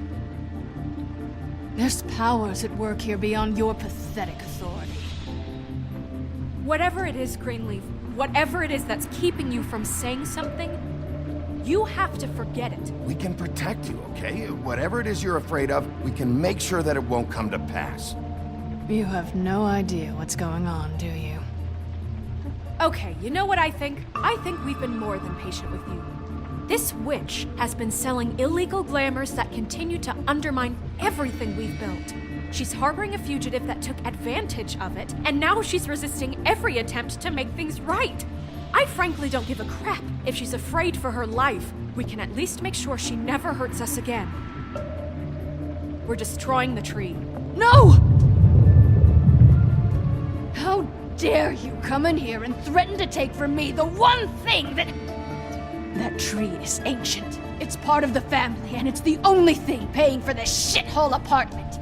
There's powers at work here beyond your pathetic authority. Whatever it is, Greenleaf, whatever it is that's keeping you from saying something, you have to forget it. We can protect you, okay? Whatever it is you're afraid of, we can make sure that it won't come to pass. You have no idea what's going on, do you? Okay, you know what I think? I think we've been more than patient with you. This witch has been selling illegal glamours that continue to undermine everything we've built. She's harboring a fugitive that took advantage of it, and now she's resisting every attempt to make things right. I frankly don't give a crap if she's afraid for her life. We can at least make sure she never hurts us again. We're destroying the tree. No! How dare you come in here and threaten to take from me the one thing that... That tree is ancient. It's part of the family, and it's the only thing paying for this shithole apartment.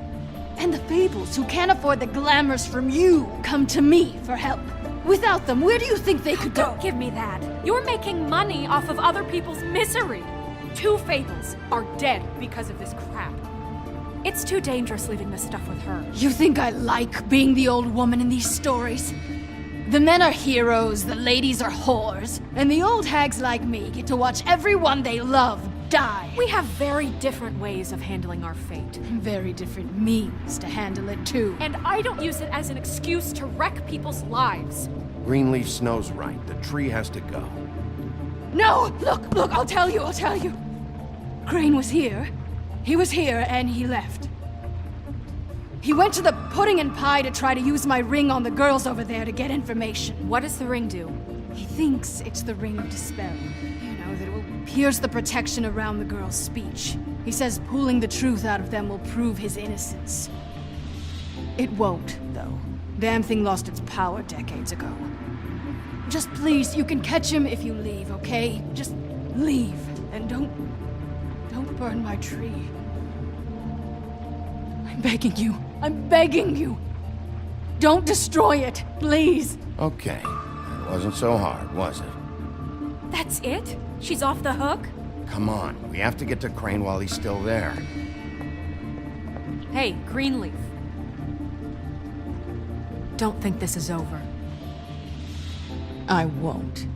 And the Fables, who can't afford the glamours from you, come to me for help. Without them, where do you think they could go? Don't give me that. You're making money off of other people's misery. 2 Fables are dead because of this crap. It's too dangerous leaving this stuff with her. You think I like being the old woman in these stories? The men are heroes, the ladies are whores, and the old hags like me get to watch everyone they love die. We have very different ways of handling our fate. Very different means to handle it, too. And I don't use it as an excuse to wreck people's lives. Greenleaf Snow's right. The tree has to go. No! Look, I'll tell you. Crane was here. He was here, and he left. He went to the pudding and pie to try to use my ring on the girls over there to get information. What does the ring do? He thinks it's the ring of dispel. You know, that it will pierce the protection around the girls' speech. He says pulling the truth out of them will prove his innocence. It won't, though. Damn thing lost its power decades ago. Just please, you can catch him if you leave, okay? Just leave, and don't burn my tree. I'm begging you. Don't destroy it, please. Okay. That wasn't so hard, was it? That's it? She's off the hook? Come on. We have to get to Crane while he's still there. Hey, Greenleaf. Don't think this is over. I won't.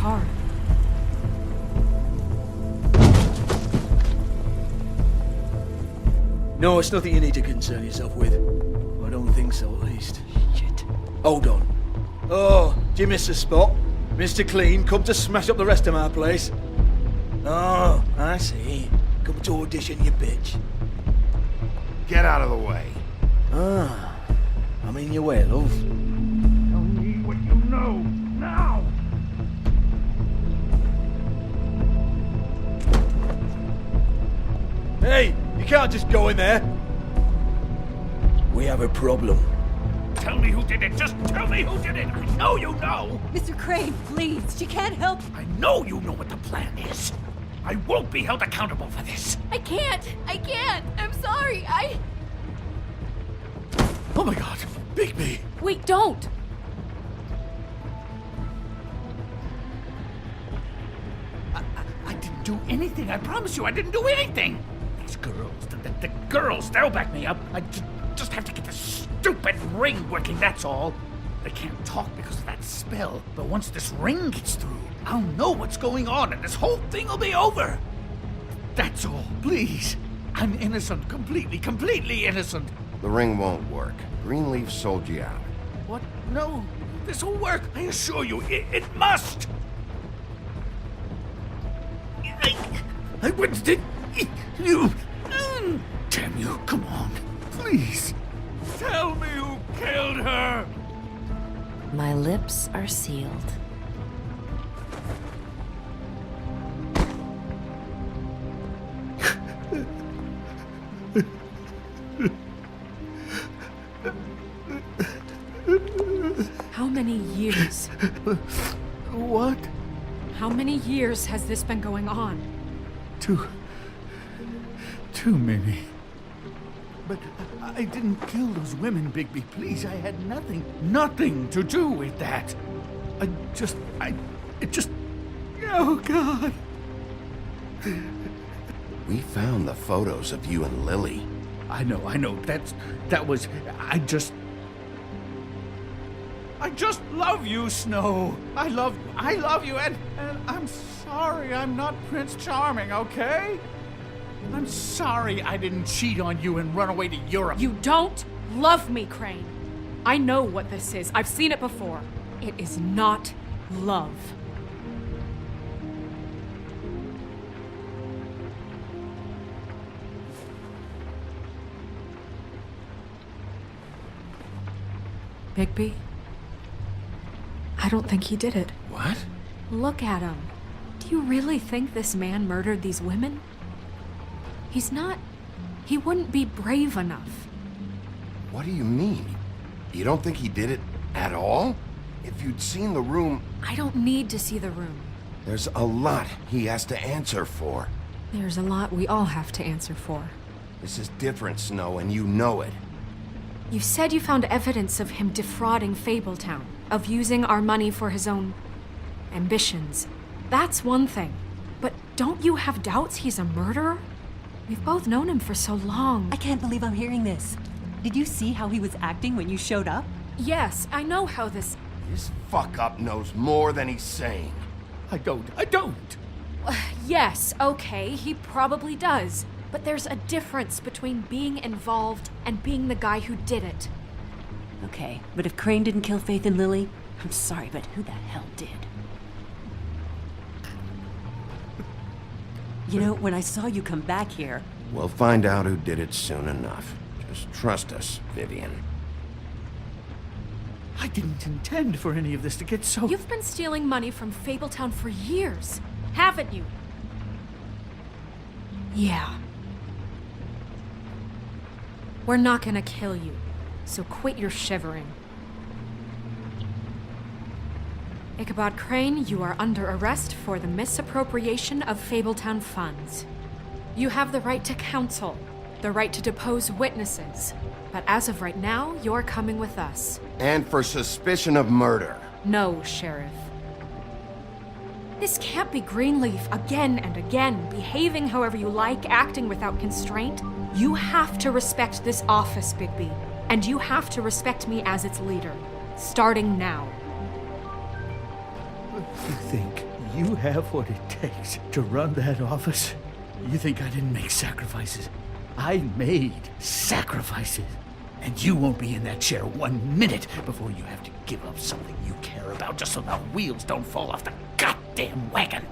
hard. No, it's nothing you need to concern yourself with. I don't think so, at least. Shit. Hold on. Oh, do you miss a spot? Mr. Clean, come to smash up the rest of my place. Oh, I see. Come to audition, you bitch. Get out of the way. Ah, I'm in your way, love. Tell me what you know, now! Hey, you can't just go in there. We have a problem. Tell me who did it. Just tell me who did it. I know you know. Mr. Crane, please. She can't help. I know you know what the plan is. I won't be held accountable for this. I can't. I'm sorry. Oh my god, Bigby. Wait, don't. I didn't do anything. I promise you, I didn't do anything. These girls, the girls, they'll back me up. I just have to get this stupid ring working, that's all. They can't talk because of that spell, but once this ring gets through, I'll know what's going on and this whole thing will be over. That's all, please. I'm innocent, completely innocent. The ring won't work. Greenleaf sold you out. What? No, this will work. I assure you, it must. I wouldn't. You. Damn you, come on. Please. Tell me who killed her. My lips are sealed. How many years? What? How many years has this been going on? Too many. But I didn't kill those women, Bigby. Please, I had nothing to do with that. Oh, God. We found the photos of you and Lily. I know. I just love you, Snow. I love you, and I'm sorry I'm not Prince Charming, okay? I'm sorry I didn't cheat on you and run away to Europe. You don't love me, Crane. I know what this is. I've seen it before. It is not love. Bigby? I don't think he did it. What? Look at him. Do you really think this man murdered these women? He's not. He wouldn't be brave enough. What do you mean? You don't think he did it at all? If you'd seen the room... I don't need to see the room. There's a lot he has to answer for. There's a lot we all have to answer for. This is different, Snow, and you know it. You said you found evidence of him defrauding Fabletown, of using our money for his own ambitions. That's one thing. But don't you have doubts he's a murderer? We've both known him for so long. I can't believe I'm hearing this. Did you see how he was acting when you showed up? Yes, I know how this... This fuck-up knows more than he's saying. I don't. Yes, okay, he probably does. But there's a difference between being involved and being the guy who did it. Okay, but if Crane didn't kill Faith and Lily, I'm sorry, but who the hell did? You know, when I saw you come back here... We'll find out who did it soon enough. Just trust us, Vivian. I didn't intend for any of this to get so... You've been stealing money from Fabletown for years, haven't you? Yeah. We're not gonna kill you, so quit your shivering. Ichabod Crane, you are under arrest for the misappropriation of Fabletown funds. You have the right to counsel, the right to depose witnesses, but as of right now, you're coming with us. And for suspicion of murder. No, Sheriff. This can't be Greenleaf again and again, behaving however you like, acting without constraint. You have to respect this office, Bigby, and you have to respect me as its leader, starting now. You think you have what it takes to run that office? You think I didn't make sacrifices? I made sacrifices. And you won't be in that chair 1 minute before you have to give up something you care about just so the wheels don't fall off the goddamn wagon.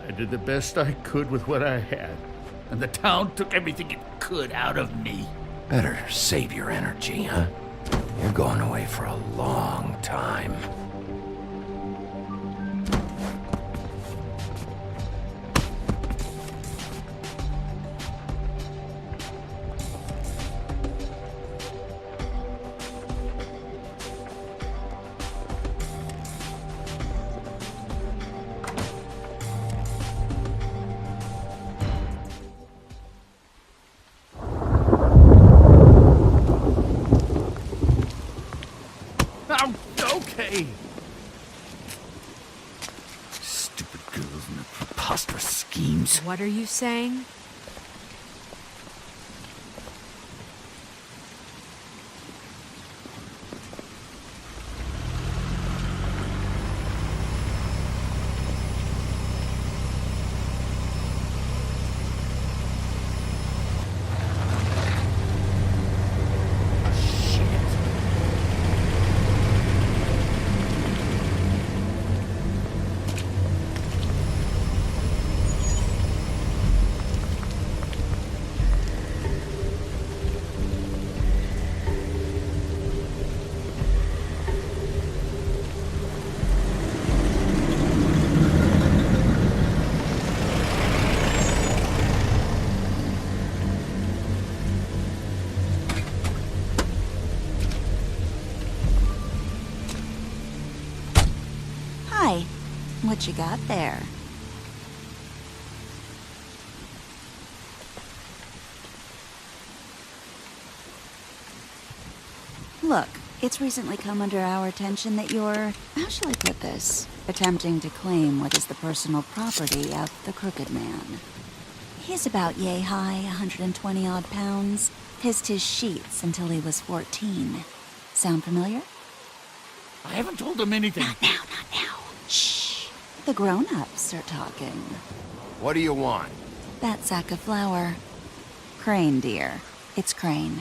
I did the best I could with what I had, and the town took everything it could out of me. Better save your energy, huh? You're going away for a long time. Okay. Stupid girls and their preposterous schemes. What are you saying? What you got there? Look, it's recently come under our attention that you're, how shall I put this, attempting to claim what is the personal property of the Crooked Man. He's about yay high, 120 odd pounds, pissed his sheets until he was 14. Sound familiar? I haven't told them anything. Not now. Shh. The grown-ups are talking. What do you want? That sack of flour. Crane, dear. It's Crane.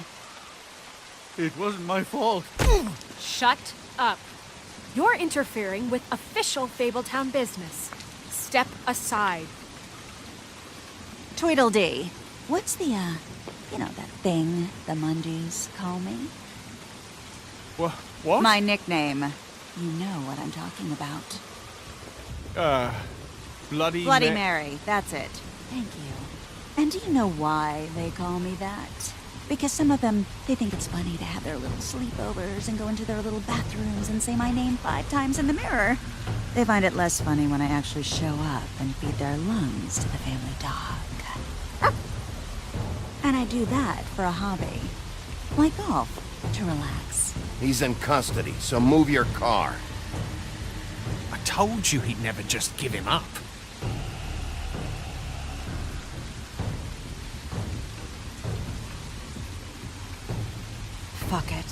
It wasn't my fault. Shut up. You're interfering with official Fabletown business. Step aside. Tweedledee. What's the, that thing the mundies call me? What? My nickname. You know what I'm talking about. Bloody Mary, that's it. Thank you. And do you know why they call me that? Because some of them, they think it's funny to have their little sleepovers and go into their little bathrooms and say my name 5 times in the mirror. They find it less funny when I actually show up and feed their lungs to the family dog. And I do that for a hobby. Like golf, to relax. He's in custody, so move your car. I told you he'd never just give him up. Fuck it.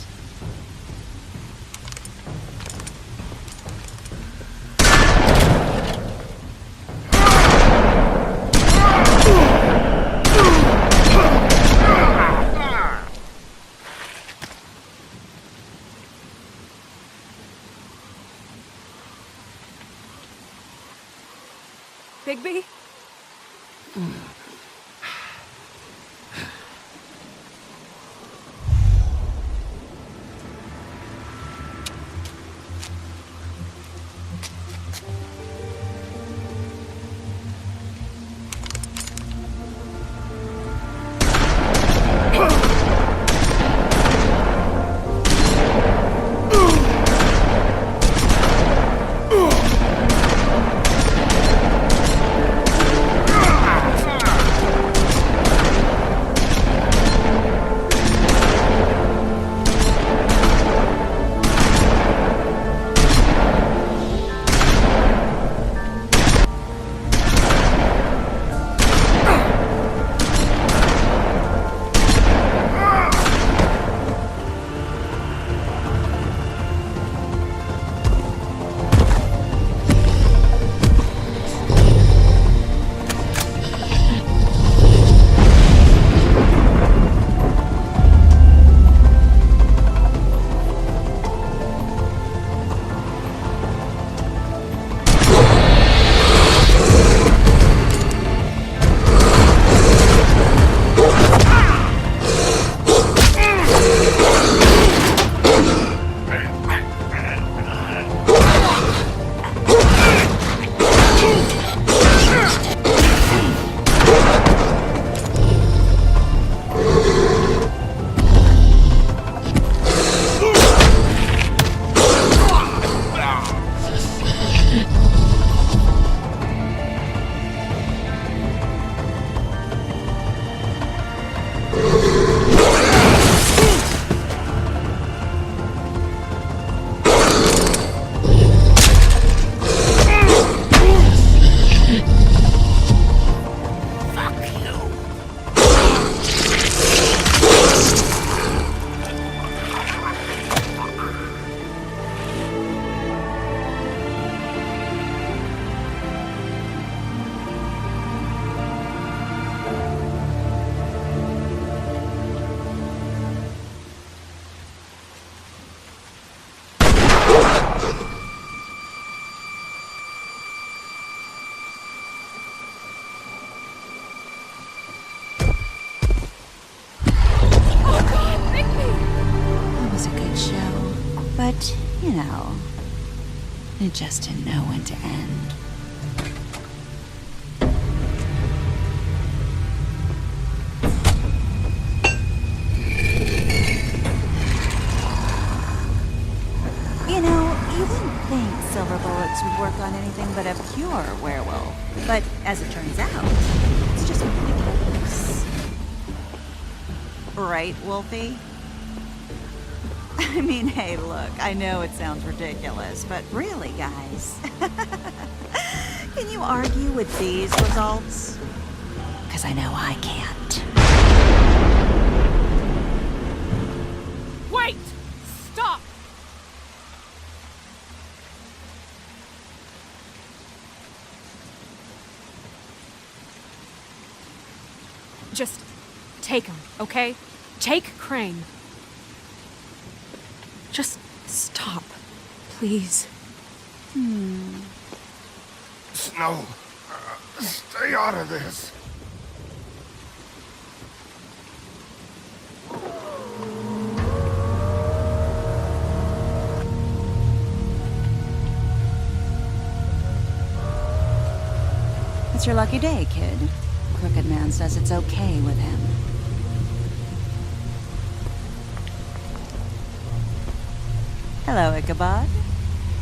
Bigby? But, you know, it just didn't know when to end. You know, you wouldn't think silver bullets would work on anything but a pure werewolf. But as it turns out, it's just ridiculous. Right, Wolfie? I mean, hey, look, I know it sounds ridiculous, but really, guys, can you argue with these results? Because I know I can't. Wait! Stop! Just take him, okay? Take Crane. Just stop, please. Snow, stay out of this. It's your lucky day, kid. Crooked Man says it's okay with him. Hello, Ichabod.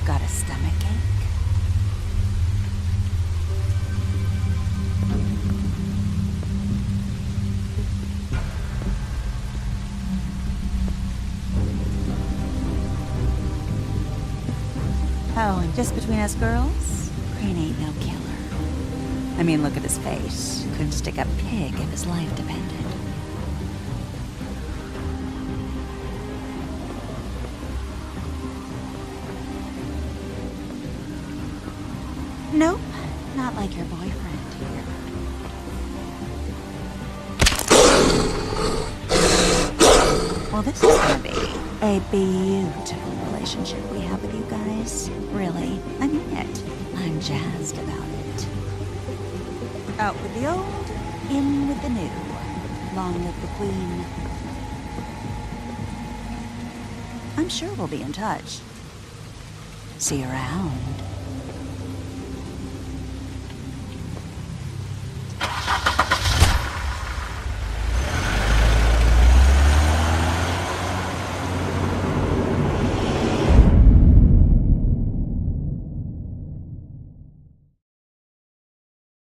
Got a stomachache? Oh, and just between us girls, Crane ain't no killer. I mean, look at his face. Couldn't stick a pig if his life depended. Nope, not like your boyfriend here. Well, this is gonna be a beautiful relationship we have with you guys. Really, I mean it. I'm jazzed about it. Out with the old, in with the new. Long live the Queen. I'm sure we'll be in touch. See you around.